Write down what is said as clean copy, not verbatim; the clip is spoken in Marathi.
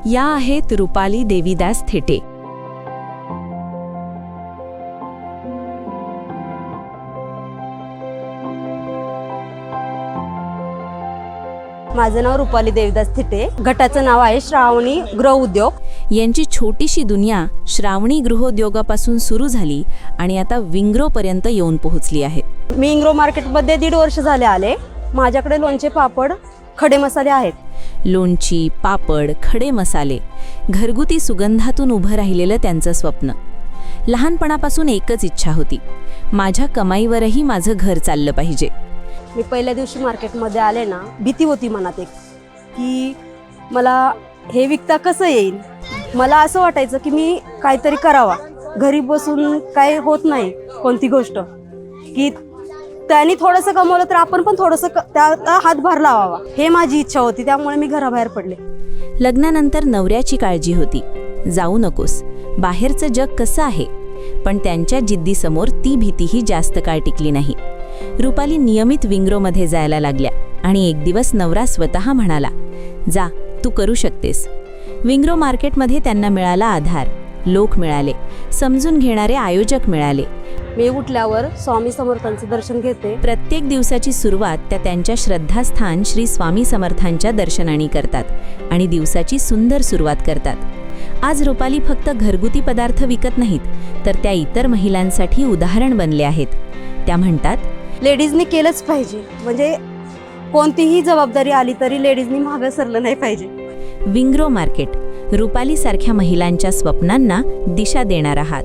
या आहेत रुपाली देवीदास थेटे. माझं नाव रुपाली देवीदास थिटे. गटाचं नाव आहे श्रावणी गृह उद्योग. यांची छोटीशी दुनिया श्रावणी गृहोद्योगापासून सुरू झाली आणि आता विंग्रोपर्यंत येऊन पोहोचली आहे. मी इंग्रो मार्केटमध्ये 1.5 वर्ष झाले आले. माझ्याकडे लोणचे, पापड, खडे मसाले आहेत. लोणची, पापड, खडे मसाले, घरगुती सुगंधातून उभं राहिलेलं त्यांचं स्वप्न. लहानपणापासून एकच इच्छा होती, माझ्या कमाईवरही माझं घर चाललं पाहिजे. मी पहिल्या दिवशी मार्केटमध्ये आले ना, भीती होती मनात एक, की मला हे विकता कसं येईल. मला असं वाटायचं की मी काहीतरी करावा, घरी बसून काय होत नाही कोणती गोष्ट, की त्यांनी थोडंसं कमवलं तर आपण पण थोडंसं त्याला हातभार लावावा, हे माझी इच्छा होती. त्यामुळे मी घराबाहेर पडले. लग्नानंतर नवऱ्याची काळजी होती, जाऊ नकोस, बाहेरचं जग कसं आहे. पण त्यांच्या जिद्दीसमोर ती भीतीही जास्त काळ टिकली नाही. रुपाली नियमित विंग्रोमध्ये जायला लागल्या आणि एक दिवस नवरा स्वतः म्हणाला, जा, तू करू शकतेस. विंग्रो मार्केटमध्ये त्यांना मिळाला आधार, लोक मिळाले, समजून घेणारे आयोजक मिळाले. मी उठल्यावर स्वामी समर्थांचं दर्शन घेते. प्रत्येक दिवसाची सुरुवात त्या त्यांच्या श्रद्धास्थान श्री स्वामी समर्थांच्या दर्शनाने करतात आणि दिवसाची सुंदर सुरुवात करतात. आज रुपाली फक्त घरगुती पदार्थ विकत नाहीत, तर त्या इतर महिलांसाठी उदाहरण बनले आहेत. त्या म्हणतात, लेडीजनी केलंच पाहिजे, म्हणजे कोणतीही जबाबदारी आली तरी लेडीजनी मागं सरलं नाही पाहिजे. विंग्रो मार्केट, रुपालीसारख्या महिलांच्या स्वप्नांना दिशा देणारा हात.